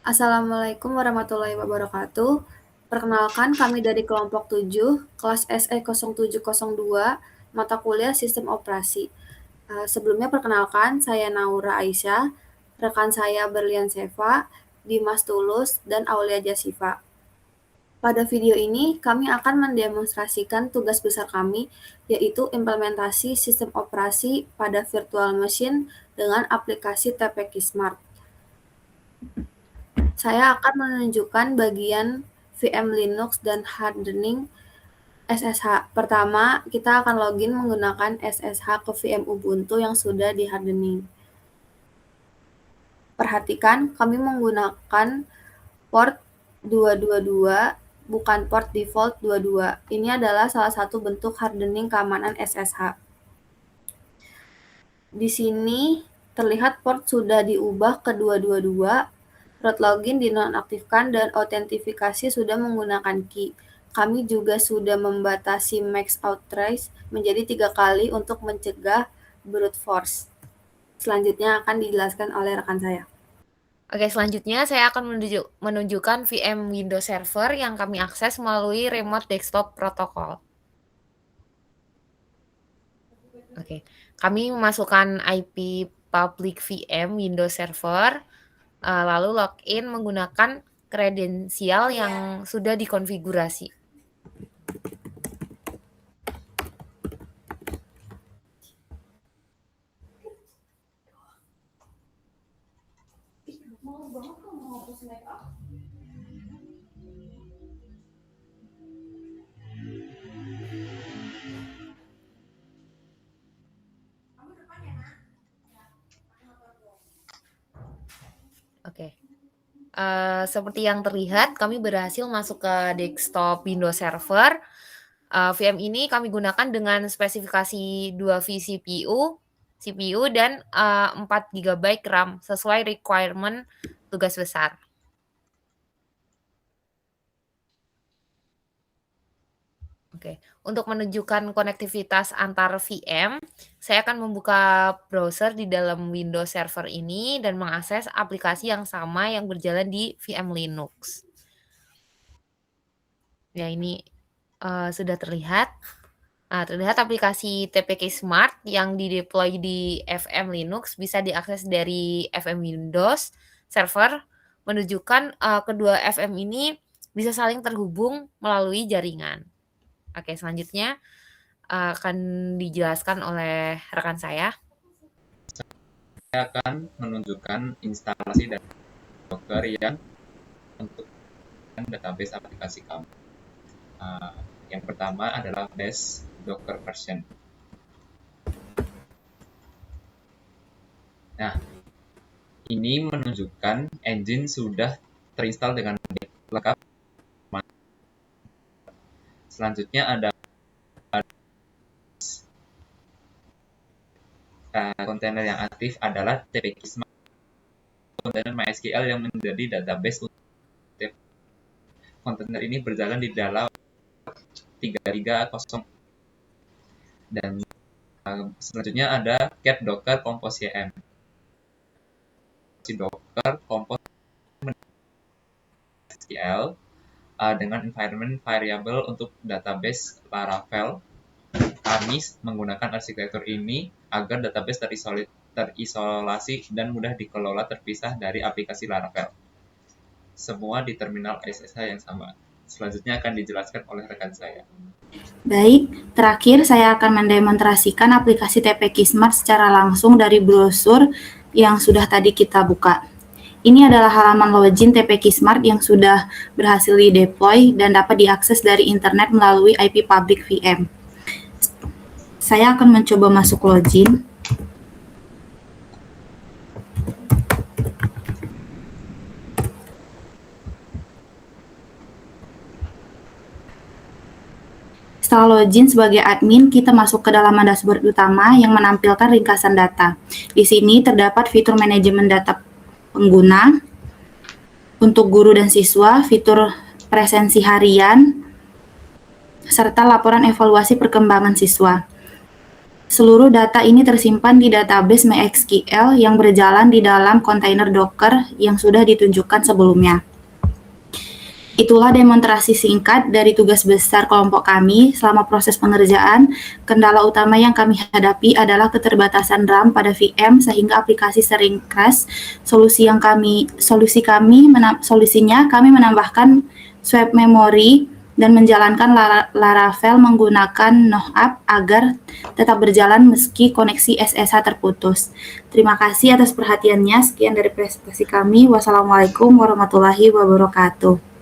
Assalamualaikum warahmatullahi wabarakatuh. Perkenalkan, kami dari kelompok 7, kelas SE 0702, mata kuliah Sistem Operasi. Sebelumnya perkenalkan, saya Naura Aisyah, rekan saya Berlian Seva, Dimas Tulus, dan Aulia Jasifa. Pada video ini, kami akan mendemonstrasikan tugas besar kami, yaitu implementasi sistem operasi pada virtual machine dengan aplikasi TPQ Smart. Saya akan menunjukkan bagian VM Linux dan hardening SSH. Pertama, kita akan login menggunakan SSH ke VM Ubuntu yang sudah di hardening. Perhatikan, kami menggunakan port 222, bukan port default 22. Ini adalah salah satu bentuk hardening keamanan SSH. Di sini terlihat port sudah diubah ke 222, root login dinonaktifkan, dan autentifikasi sudah menggunakan key. Kami juga sudah membatasi max authorize menjadi 3 kali untuk mencegah brute force. Selanjutnya akan dijelaskan oleh rekan saya. Oke, selanjutnya saya akan menunjukkan VM Windows Server yang kami akses melalui Remote Desktop Protocol. Oke, kami memasukkan IP public VM Windows Server, lalu login menggunakan kredensial yang sudah dikonfigurasi. Oke. Seperti yang terlihat, kami berhasil masuk ke desktop Windows Server. VM ini kami gunakan dengan spesifikasi 2 CPU, dan 4 GB RAM sesuai requirement tugas besar. Oke, untuk menunjukkan konektivitas antar VM, saya akan membuka browser di dalam Windows Server ini dan mengakses aplikasi yang sama yang berjalan di VM Linux. Ya, ini sudah terlihat. Terlihat aplikasi TPQ Smart yang dideploy di VM Linux bisa diakses dari FM Windows Server, menunjukkan kedua FM ini bisa saling terhubung melalui jaringan. Oke, selanjutnya akan dijelaskan oleh rekan saya. Saya akan menunjukkan instalasi dari Docker yang untuk database aplikasi kami. Yang pertama adalah base Docker version. Nah, ini menunjukkan engine sudah terinstall dengan lengkap. Selanjutnya ada kontainer yang aktif adalah TPQ Smart, kontainer MySQL yang menjadi database. Kontainer ini berjalan di dalam 330, dan selanjutnya ada cat docker compose ym. Docker compose SQL dengan environment variable untuk database Laravel. Kami menggunakan arsitektur ini agar database terisolasi dan mudah dikelola terpisah dari aplikasi Laravel. Semua di terminal SSH yang sama. Selanjutnya akan dijelaskan oleh rekan saya. Baik, terakhir saya akan mendemonstrasikan aplikasi TPQ Smart secara langsung dari brosur yang sudah tadi kita buka. Ini adalah halaman login TPQ Smart yang sudah berhasil di-deploy dan dapat diakses dari internet melalui IP public VM. Saya akan mencoba masuk login. Setelah login sebagai admin, kita masuk ke dalam dashboard utama yang menampilkan ringkasan data. Di sini terdapat fitur manajemen data pengguna untuk guru dan siswa, fitur presensi harian, serta laporan evaluasi perkembangan siswa. Seluruh data ini tersimpan di database MySQL yang berjalan di dalam kontainer Docker yang sudah ditunjukkan sebelumnya. Itulah demonstrasi singkat dari tugas besar kelompok kami selama proses pengerjaan. Kendala utama yang kami hadapi adalah keterbatasan RAM pada VM sehingga aplikasi sering crash. Solusinya kami menambahkan swap memory dan menjalankan Laravel menggunakan NoHap agar tetap berjalan meski koneksi SSH terputus. Terima kasih atas perhatiannya. Sekian dari presentasi kami. Wassalamualaikum warahmatullahi wabarakatuh.